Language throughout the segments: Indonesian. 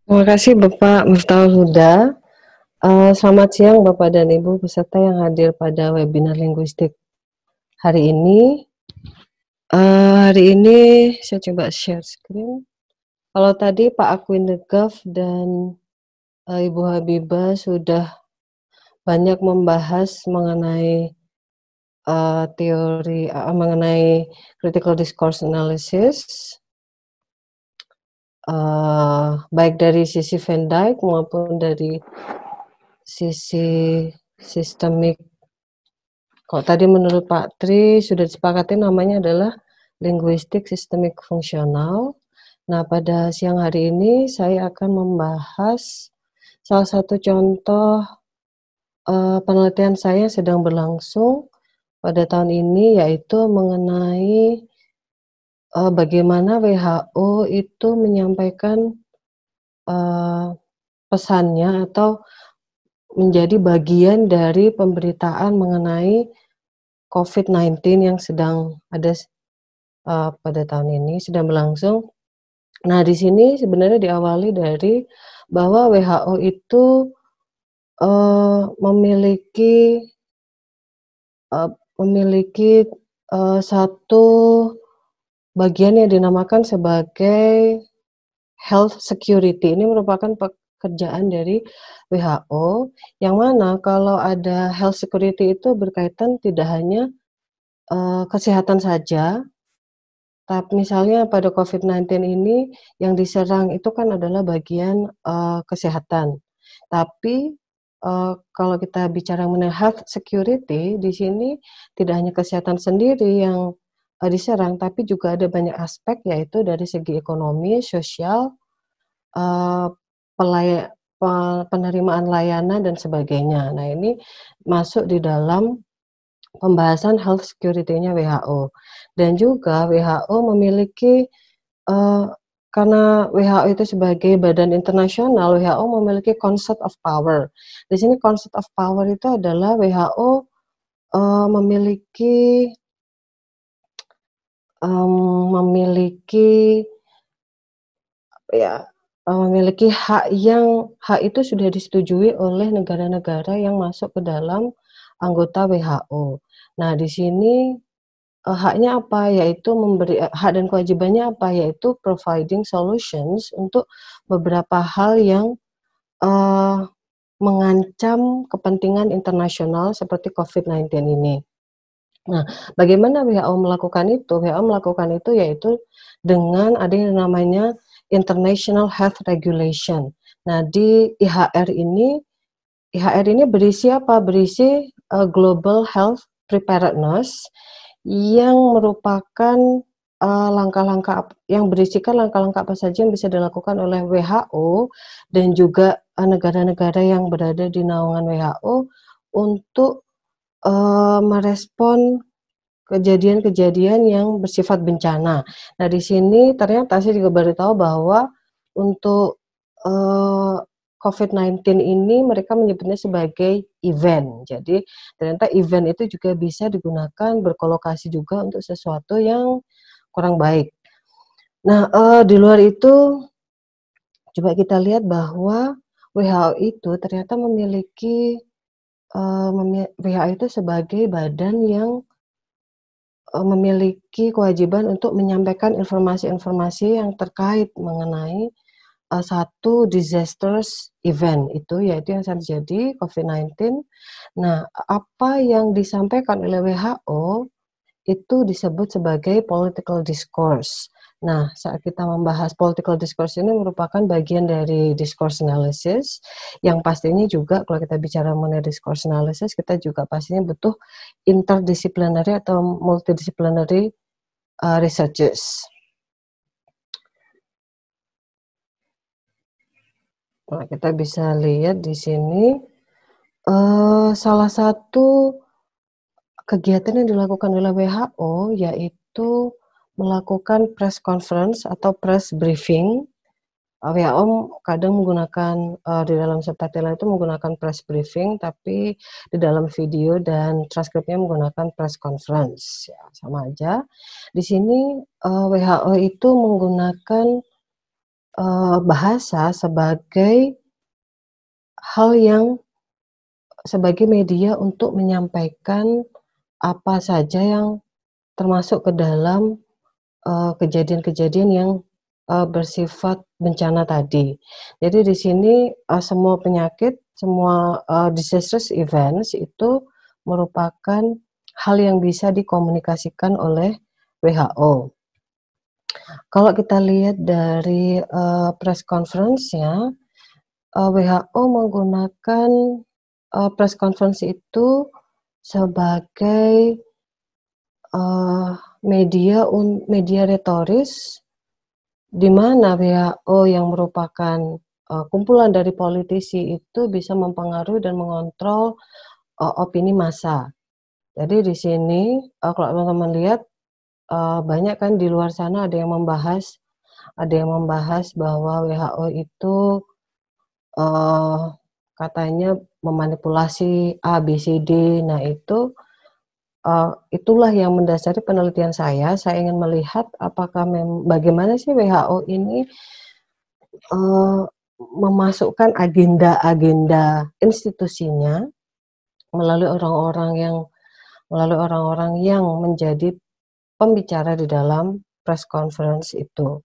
Terima kasih Bapak Miftahul Huda. Selamat siang Bapak dan Ibu peserta yang hadir pada webinar linguistik hari ini. Hari ini saya coba share screen. Kalau tadi Pak Akwin Negaf dan Ibu Habibah sudah banyak membahas mengenai teori mengenai critical discourse analysis, baik dari sisi Van Dijk maupun dari sisi sistemik. Kalau tadi menurut Pak Tri sudah disepakati namanya adalah linguistik sistemik fungsional. Nah, pada siang hari ini saya akan membahas salah satu contoh penelitian saya yang sedang berlangsung pada tahun ini, yaitu mengenai bagaimana WHO itu menyampaikan pesannya atau menjadi bagian dari pemberitaan mengenai COVID-19 yang sedang ada pada tahun ini sedang berlangsung. Nah, di sini sebenarnya diawali dari bahwa WHO itu memiliki satu bagian yang dinamakan sebagai health security. Ini merupakan pekerjaan dari WHO, yang mana kalau ada health security itu berkaitan tidak hanya kesehatan saja, tapi misalnya pada COVID-19 ini yang diserang itu kan adalah bagian kesehatan. Tapi kalau kita bicara mengenai health security, di sini tidak hanya kesehatan sendiri yang diserang, tapi juga ada banyak aspek, yaitu dari segi ekonomi, sosial, eee, penerimaan layanan dan sebagainya. Nah, ini masuk di dalam pembahasan health security-nya WHO. Dan juga WHO memiliki, karena WHO itu sebagai badan internasional, WHO memiliki concept of power. Di sini concept of power itu adalah WHO memiliki memiliki ya, memiliki hak itu sudah disetujui oleh negara-negara yang masuk ke dalam anggota WHO. Nah, di sini haknya apa? Yaitu memberi hak dan kewajibannya apa? Yaitu providing solutions untuk beberapa hal yang, eee, mengancam kepentingan internasional seperti COVID-19 ini. Nah, bagaimana WHO melakukan itu? WHO melakukan itu yaitu dengan adanya yang namanya International Health Regulation. Nah, di IHR ini berisi apa? Berisi, Global Health Preparedness yang merupakan, langkah-langkah yang berisikan langkah-langkah apa saja yang bisa dilakukan oleh WHO dan juga, negara-negara yang berada di naungan WHO untuk, merespon kejadian-kejadian yang bersifat bencana. Nah, di sini ternyata saya juga baru tahu bahwa untuk, COVID-19 ini mereka menyebutnya sebagai event. Jadi ternyata event itu juga bisa digunakan berkolokasi juga untuk sesuatu yang kurang baik. Nah, di luar itu coba kita lihat bahwa WHO itu ternyata memiliki, WHO itu sebagai badan yang memiliki kewajiban untuk menyampaikan informasi-informasi yang terkait mengenai, satu disasters event itu, yaitu yang terjadi COVID-19. Nah, apa yang disampaikan oleh WHO itu disebut sebagai political discourse. Nah, saat kita membahas political discourse ini merupakan bagian dari discourse analysis, yang pastinya juga kalau kita bicara mengenai discourse analysis, kita juga pastinya butuh interdisciplinary atau multidisciplinary researches. Nah, kita bisa lihat di sini, salah satu kegiatan yang dilakukan oleh WHO yaitu melakukan press conference atau press briefing. WHO kadang menggunakan, di dalam subtitle itu menggunakan press briefing, tapi di dalam video dan transkripnya menggunakan press conference, ya sama aja. Di sini, WHO itu menggunakan bahasa sebagai hal yang sebagai media untuk menyampaikan apa saja yang termasuk ke dalam, kejadian-kejadian yang, bersifat bencana tadi. Jadi di sini, semua penyakit, semua, disastrous events itu merupakan hal yang bisa dikomunikasikan oleh WHO. Kalau kita lihat dari, press conference-nya, WHO menggunakan, press conference itu sebagai, eee, media retoris di mana WHO yang merupakan, kumpulan dari politisi itu bisa mempengaruhi dan mengontrol, opini massa. Jadi di sini, kalau teman-teman lihat, banyak kan di luar sana ada yang membahas bahwa WHO itu, eee, katanya memanipulasi A, B, C, D. Nah itulah yang mendasari penelitian saya ingin melihat apakah bagaimana sih WHO ini, eee, memasukkan agenda-agenda institusinya melalui orang-orang yang menjadi pembicara di dalam press conference itu.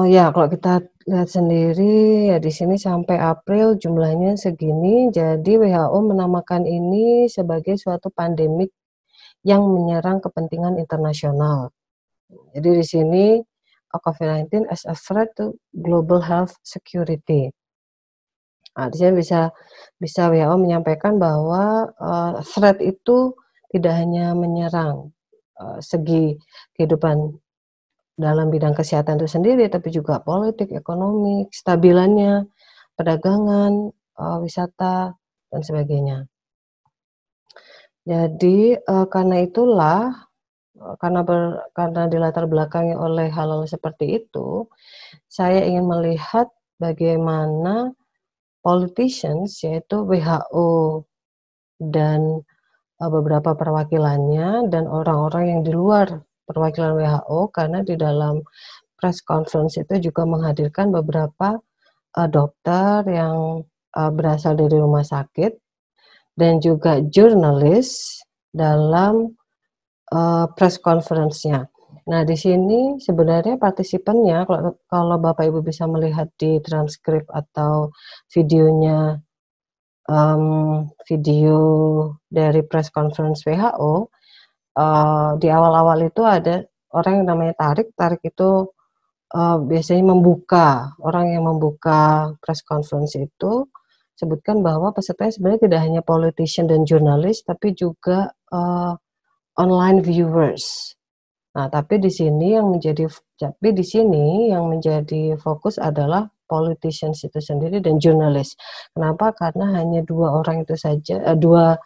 Ya kalau kita lihat sendiri ya di sini sampai April jumlahnya segini, jadi WHO menamakan ini sebagai suatu pandemik yang menyerang kepentingan internasional. Jadi di sini, COVID-19 as a threat to global health security. Nah, di sini bisa WHO menyampaikan bahwa, threat itu tidak hanya menyerang, segi kehidupan dalam bidang kesehatan itu sendiri, tapi juga politik, ekonomi, kestabilannya, perdagangan, wisata, dan sebagainya. Jadi, karena itulah, karena dilatar belakangi oleh hal-hal seperti itu, saya ingin melihat bagaimana politicians, yaitu WHO dan, beberapa perwakilannya dan orang-orang yang di luar perwakilan WHO, karena di dalam press conference itu juga menghadirkan beberapa, dokter yang, berasal dari rumah sakit dan juga jurnalis dalam, press conference-nya. Nah, di sini sebenarnya partisipannya kalau kalau Bapak Ibu bisa melihat di transkrip atau videonya, video dari press conference WHO, di awal-awal itu ada orang yang namanya Tarik. Tarik itu, biasanya orang yang membuka press conference itu sebutkan bahwa pesertanya sebenarnya tidak hanya politician dan jurnalis, tapi juga, online viewers. Nah, tapi di sini yang menjadi fokus adalah politicians itu sendiri dan jurnalis. Kenapa? Karena hanya 2 orang itu saja, 2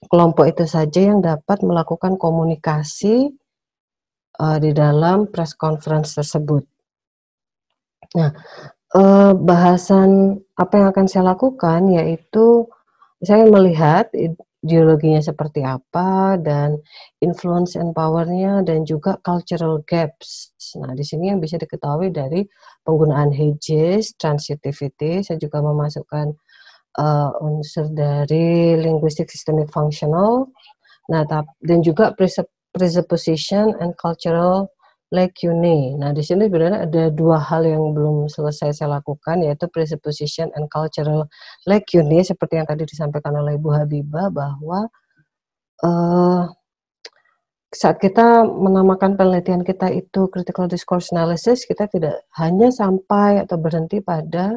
kelompok itu saja yang dapat melakukan komunikasi, di dalam press conference tersebut. Nah, bahasan apa yang akan saya lakukan yaitu saya melihat ideologinya seperti apa dan influence and power-nya dan juga cultural gaps. Nah, di sini yang bisa diketahui dari penggunaan Hedges, transitivity, saya juga memasukkan, unsur dari linguistic systemic functional. Nah, dan juga presupposition and cultural lacune. Nah, di sini sebenarnya ada 2 hal yang belum selesai saya lakukan, yaitu presupposition and cultural lacune, seperti yang tadi disampaikan oleh Ibu Habibah bahwa, eee, saat kita menamakan penelitian kita itu critical discourse analysis, kita tidak hanya sampai atau berhenti pada,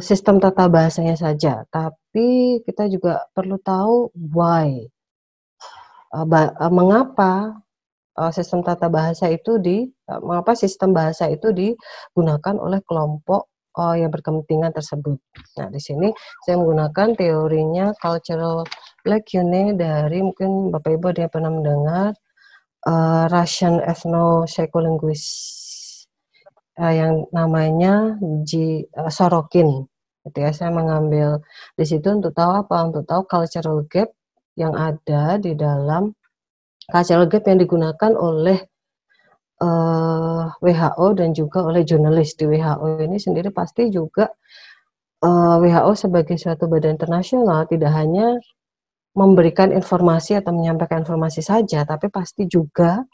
sistem tata bahasanya saja, tapi kita juga perlu tahu why, mengapa mengapa sistem bahasa itu digunakan oleh kelompok, yang berkepentingan tersebut. Nah, di sini saya menggunakan teorinya cultural lacune dari mungkin Bapak Ibu ada yang pernah mendengar, Russian ethno-psycholinguist, yang namanya Sorokin, gitu ya. Saya mengambil di situ untuk tahu apa, untuk tahu cultural gap yang ada di dalam cultural gap yang digunakan oleh WHO dan juga oleh jurnalis. Di WHO ini sendiri pasti juga WHO sebagai suatu badan internasional tidak hanya memberikan informasi atau menyampaikan informasi saja, tapi pasti juga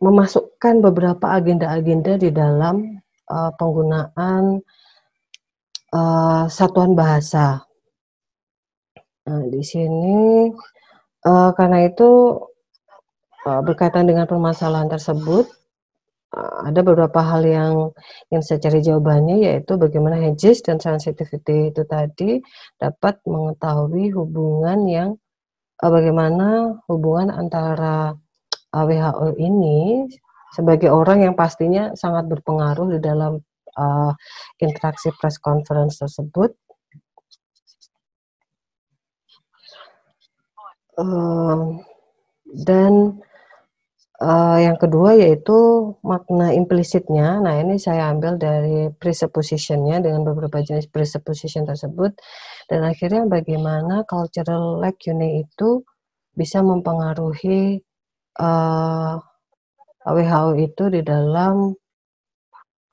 memasukkan beberapa agenda-agenda di dalam penggunaan satuan bahasa. Nah, di sini karena itu berkaitan dengan permasalahan tersebut, ada beberapa hal yang saya cari jawabannya, yaitu bagaimana hedges dan sensitivity itu tadi dapat mengetahui hubungan yang bagaimana hubungan antara WHO ini sebagai orang yang pastinya sangat berpengaruh di dalam interaksi press conference tersebut. Dan yang kedua yaitu makna implisitnya. Nah, ini saya ambil dari presupposition-nya dengan beberapa jenis presupposition tersebut, dan akhirnya bagaimana cultural lacune itu bisa mempengaruhi WHO itu di dalam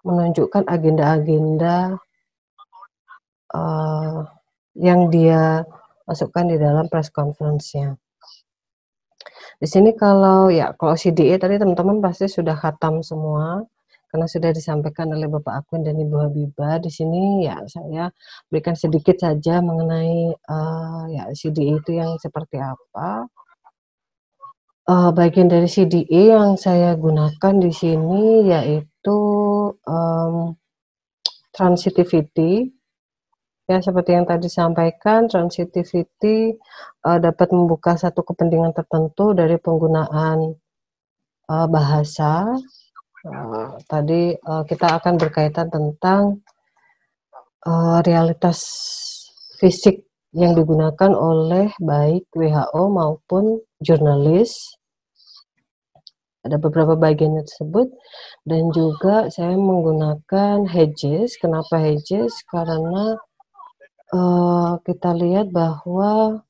menunjukkan agenda-agenda yang dia masukkan di dalam press conference-nya. Di sini kalau CDE tadi teman-teman pasti sudah khatam semua karena sudah disampaikan oleh Bapak Akwin dan Ibu Habibah. Di sini ya saya berikan sedikit saja mengenai CDE itu yang seperti apa. Bagian dari CDE yang saya gunakan di sini yaitu transitivity. Ya, seperti yang tadi disampaikan, transitivity dapat membuka satu kepentingan tertentu dari penggunaan bahasa. Tadi kita akan berkaitan tentang realitas fisik yang digunakan oleh baik WHO maupun jurnalis. Ada beberapa bagian tersebut, dan juga saya menggunakan hedges. Kenapa hedges? Karena kita lihat bahwa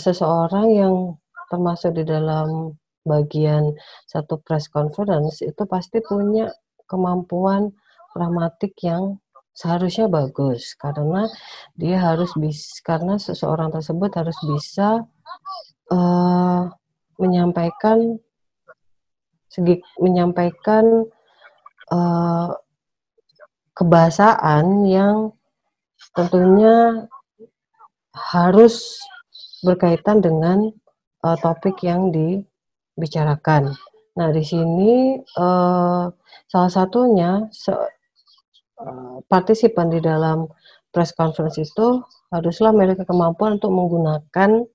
seseorang yang termasuk di dalam bagian satu press conference itu pasti punya kemampuan pragmatik yang seharusnya bagus, karena dia harus karena seseorang tersebut harus bisa menyampaikan kebahasaan yang tentunya harus berkaitan dengan topik yang dibicarakan. Nah, di sini salah satunya partisipan di dalam press conference itu haruslah memiliki kemampuan untuk menggunakan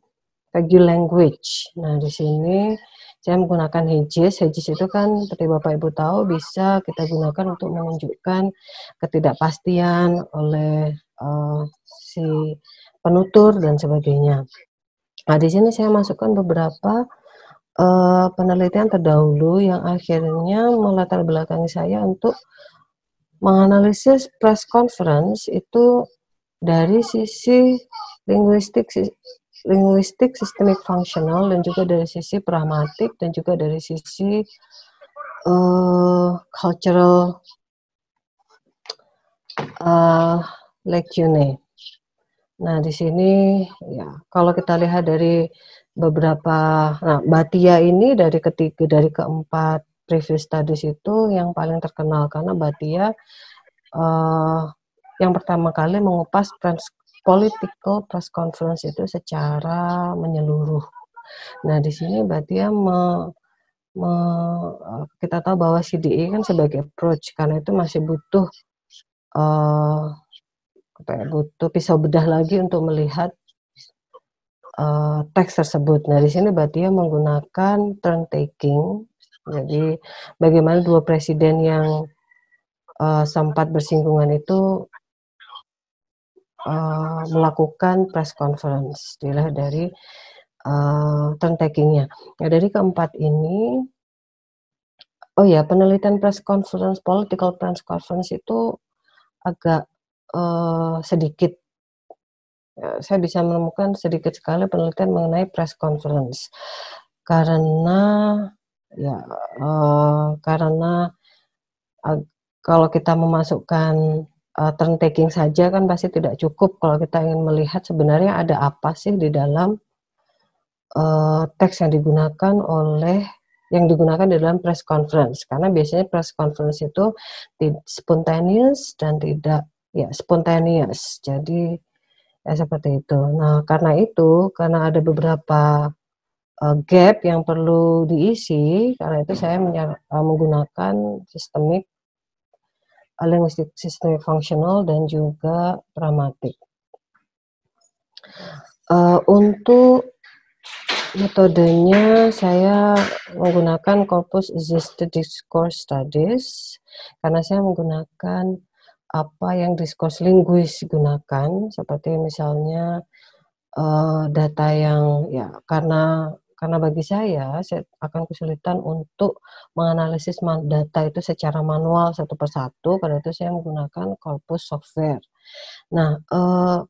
vague language. Nah, di sini saya menggunakan hedges. Hedges itu kan seperti Bapak Ibu tahu bisa kita gunakan untuk menunjukkan ketidakpastian oleh si penutur dan sebagainya. Nah, di sini saya masukkan beberapa penelitian terdahulu yang akhirnya melatar belakangi saya untuk menganalisis press conference itu dari sisi linguistik, systemic functional, dan juga dari sisi pragmatik, dan juga dari sisi cultural lacune. Nah, di sini ya kalau kita lihat dari beberapa, Bhatia ini dari keempat previous studies itu yang paling terkenal, karena Bhatia yang pertama kali mengupas political press conference itu secara menyeluruh. Nah, di sini Bhatia kita tahu bahwa CDE kan sebagai approach, karena itu masih butuh butuh pisau bedah lagi untuk melihat teks tersebut. Nah, di sini Bhatia menggunakan turn taking. Jadi bagaimana dua presiden yang sempat bersinggungan itu melakukan press conference, dilihat dari turn taking-nya. Nah, dari keempat ini, penelitian press conference, political press conference itu agak sedikit saya bisa menemukan sedikit sekali penelitian mengenai press conference. Karena ya karena kalau kita memasukkan turn taking saja kan pasti tidak cukup kalau kita ingin melihat sebenarnya ada apa sih di dalam teks yang digunakan di dalam press conference. Karena biasanya press conference itu spontaneous dan tidak spontaneous. Jadi ya seperti itu. Nah, karena ada beberapa gap yang perlu diisi, karena itu saya menggunakan linguistik sistemik fungsional dan juga pragmatik. Untuk metodenya saya menggunakan corpus existing discourse studies, karena saya menggunakan apa yang discourse linguis gunakan, seperti misalnya data yang karena bagi saya akan kesulitan untuk menganalisis data itu secara manual satu persatu, karena itu saya menggunakan corpus software. Nah,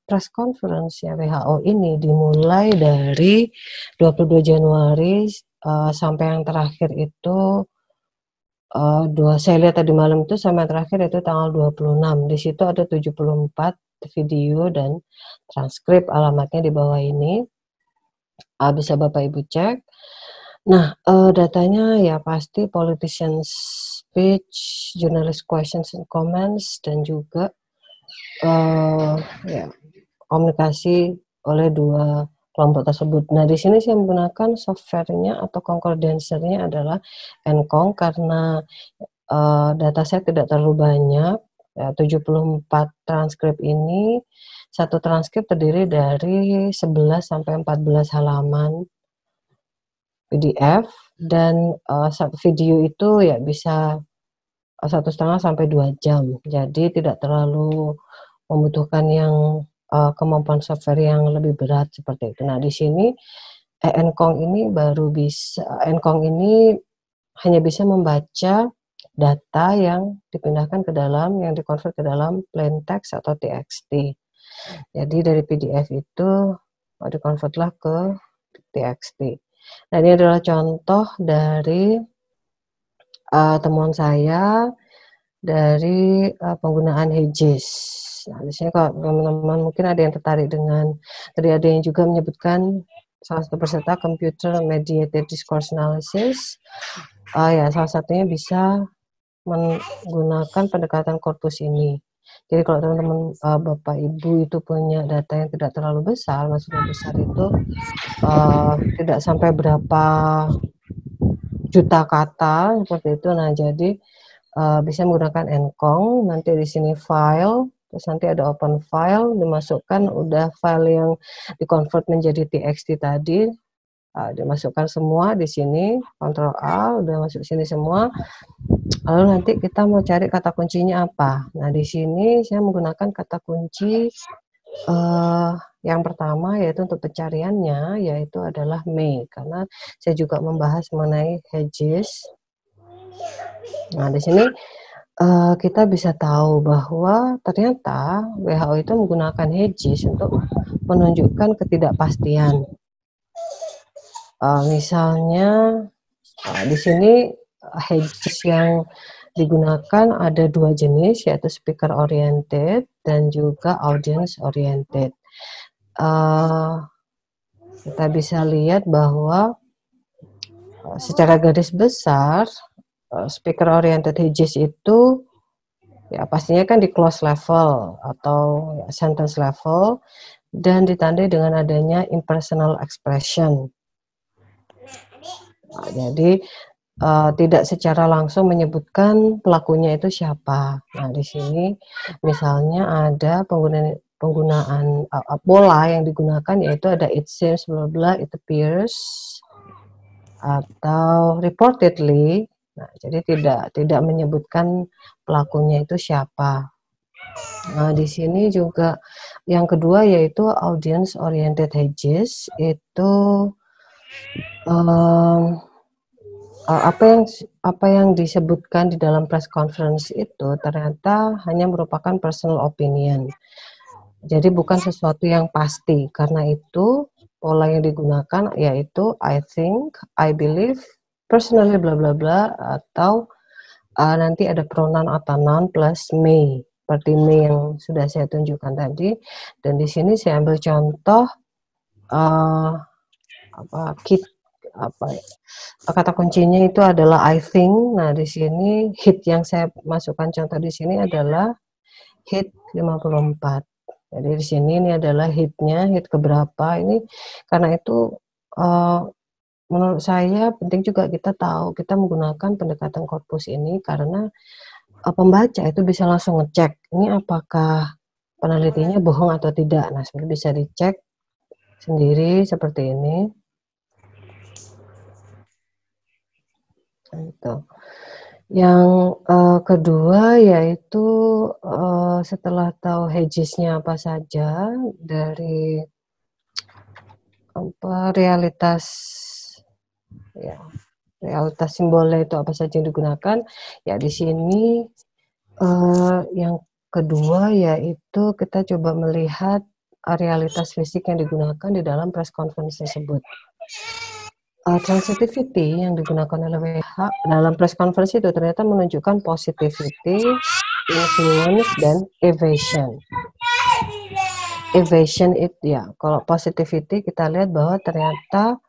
press conference ya WHO ini dimulai dari 22 Januari sampai yang terakhir itu saya lihat tadi malam itu sampai yang terakhir itu tanggal 26. Di situ ada 74 video dan transkrip, alamatnya di bawah ini. Bisa Bapak Ibu cek. Nah, datanya ya pasti politician speech, journalist questions and comments, dan juga komunikasi oleh dua kelompok tersebut. Nah, di sini saya menggunakan softwarenya atau concordancernya adalah Encong, karena data saya tidak terlalu banyak. 74 transkrip ini, satu transkrip terdiri dari 11 sampai 14 halaman PDF, dan satu video itu ya bisa 1,5 sampai 2 jam. Jadi tidak terlalu membutuhkan yang kemampuan software yang lebih berat seperti itu. Nah, di sini Encong ini hanya bisa membaca data yang dipindahkan yang dikonvert ke dalam plain text atau TXT. Jadi dari PDF itu dikonvertlah ke TXT. Nah, ini adalah contoh dari temuan saya dari penggunaan Hedges. Nah, di sini kalau teman-teman mungkin ada yang tertarik tadi ada yang juga menyebutkan salah satu peserta computer mediated discourse analysis. Salah satunya bisa menggunakan pendekatan korpus ini. Jadi kalau teman-teman Bapak Ibu itu punya data yang tidak terlalu besar, maksudnya besar itu tidak sampai berapa juta kata seperti itu. Nah, jadi bisa menggunakan Encong. Nanti di sini file, terus nanti ada open file, dimasukkan udah file yang dikonvert menjadi TXT tadi, dimasukkan semua di sini, Ctrl A, udah masuk sini semua. Lalu nanti kita mau cari kata kuncinya apa. Nah, di sini saya menggunakan kata kunci yang pertama, yaitu untuk pencariannya, yaitu adalah May, karena saya juga membahas mengenai Hedges. Nah, di sini kita bisa tahu bahwa ternyata WHO itu menggunakan Hedges untuk menunjukkan ketidakpastian. Misalnya di sini Hedges yang digunakan ada dua jenis, yaitu speaker oriented dan juga audience oriented. Kita bisa lihat bahwa secara garis besar speaker oriented Hedges itu ya pastinya kan di close level atau sentence level, dan ditandai dengan adanya impersonal expression. Nah, jadi tidak secara langsung menyebutkan pelakunya itu siapa. Nah, di sini misalnya ada penggunaan pola yang digunakan, yaitu ada it seems, bla bla, it appears, atau reportedly. Nah, jadi tidak menyebutkan pelakunya itu siapa. Nah, di sini juga yang kedua yaitu audience oriented Hedges itu apa yang disebutkan di dalam press conference itu ternyata hanya merupakan personal opinion. Jadi bukan sesuatu yang pasti. Karena itu pola yang digunakan yaitu I think, I believe, personally bla bla bla, atau nanti ada pronoun atau noun plus may, seperti may yang sudah saya tunjukkan tadi. Dan di sini saya ambil contoh kata kuncinya itu adalah I think. Nah, di sini hit yang saya masukkan contoh di sini adalah hit 54. Jadi di sini ini adalah hitnya, hit keberapa ini. Karena itu menurut saya penting juga kita tahu, kita menggunakan pendekatan korpus ini karena pembaca itu bisa langsung ngecek ini apakah penelitinya bohong atau tidak. Nah, sebenarnya bisa dicek sendiri seperti ini. Gitu. Yang kedua yaitu setelah tahu hedges-nya apa saja dari realitas simbolnya itu apa saja yang digunakan, ya di sini yang kedua yaitu kita coba melihat realitas fisik yang digunakan di dalam press conference tersebut. Transitivity yang digunakan oleh WHO dalam press conference itu ternyata menunjukkan positivity, influence, dan evasion. Evasion itu ya, kalau positivity kita lihat bahwa ternyata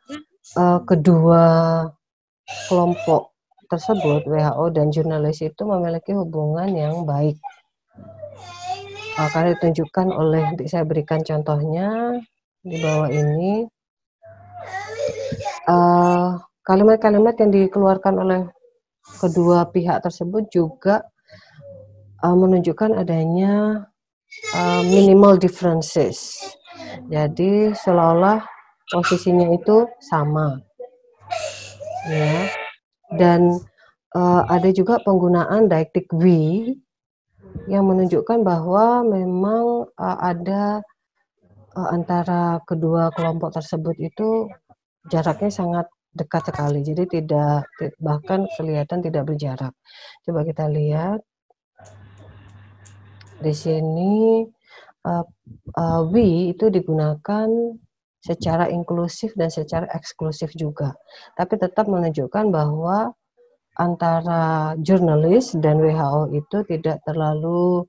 kedua kelompok tersebut, WHO dan jurnalis itu memiliki hubungan yang baik. Karena ditunjukkan oleh, saya berikan contohnya di bawah ini. Kalimat-kalimat yang dikeluarkan oleh kedua pihak tersebut juga menunjukkan adanya minimal differences. Jadi seolah-olah posisinya itu sama, ya. Dan ada juga penggunaan deictic we yang menunjukkan bahwa memang ada antara kedua kelompok tersebut itu jaraknya sangat dekat sekali, jadi tidak, bahkan kelihatan tidak berjarak. Coba kita lihat di sini, we itu digunakan secara inklusif dan secara eksklusif juga, tapi tetap menunjukkan bahwa antara jurnalis dan WHO itu tidak terlalu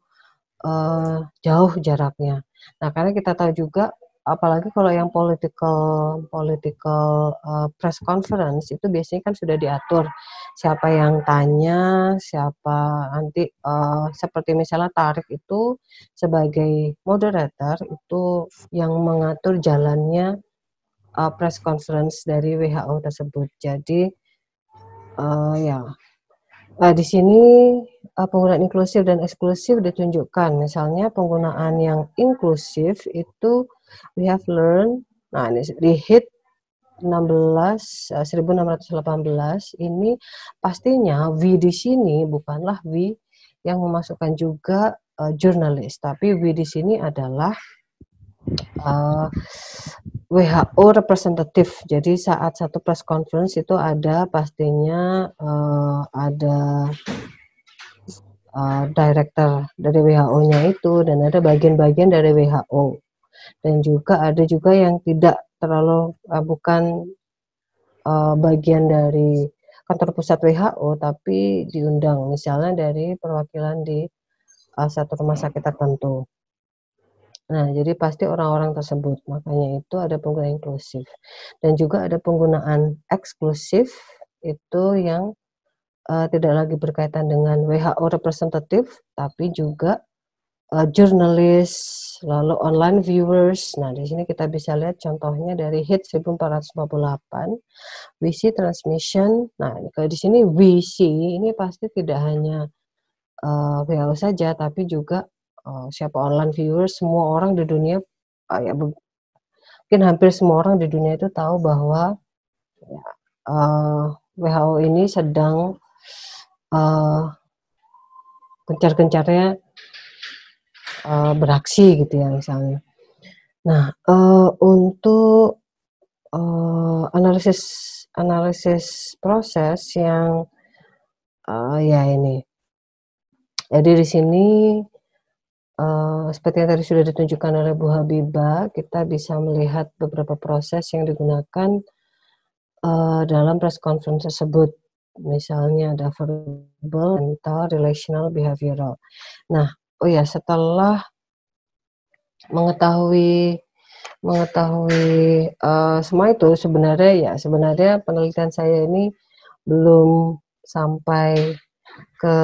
jauh jaraknya. Nah, karena kita tahu juga, apalagi kalau yang political press conference itu biasanya kan sudah diatur siapa yang tanya, siapa nanti seperti misalnya Tarik itu sebagai moderator itu yang mengatur jalannya press conference dari WHO tersebut. Jadi ya. Di sini penggunaan inklusif dan eksklusif ditunjukkan. Misalnya penggunaan yang inklusif itu we have learned. Nah, ini di hit 1618 ini pastinya we di sini bukanlah we yang memasukkan juga jurnalis, tapi we di sini adalah WHO representatif. Jadi saat satu press conference itu ada pastinya ada director dari WHO-nya itu, dan ada bagian-bagian dari WHO, dan juga ada juga yang tidak terlalu bukan bagian dari kantor pusat WHO tapi diundang, misalnya dari perwakilan di satu rumah sakit tertentu. Nah, jadi pasti orang-orang tersebut, makanya itu ada penggunaan inklusif. Dan juga ada penggunaan eksklusif, itu yang tidak lagi berkaitan dengan WHO representatif, tapi juga jurnalis, lalu online viewers. Nah, di sini kita bisa lihat contohnya dari hit 1448, WC transmission. Nah, kalau di sini WC ini pasti tidak hanya WHO saja, tapi juga siapa online viewers, semua orang di dunia, ya mungkin hampir semua orang di dunia itu tahu bahwa ya, WHO ini sedang gencar-gencarnya beraksi gitu ya misalnya. Nah, untuk analisis proses yang ya ini. Jadi di sini seperti yang tadi sudah ditunjukkan oleh Bu Habibah, kita bisa melihat beberapa proses yang digunakan, dalam press conference tersebut. Misalnya ada verbal, mental, relational, behavioral. Nah, oh ya, setelah mengetahui semua itu, sebenarnya penelitian saya ini belum sampai ke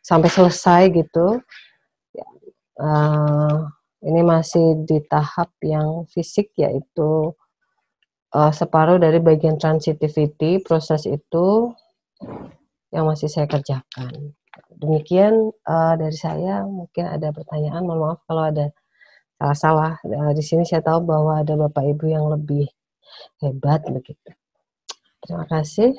sampai selesai gitu. Ini masih di tahap yang fisik, yaitu separuh dari bagian transitivity, proses itu yang masih saya kerjakan. Demikian dari saya, mungkin ada pertanyaan, mohon maaf kalau ada salah-salah. Di sini saya tahu bahwa ada Bapak Ibu yang lebih hebat begitu. Terima kasih.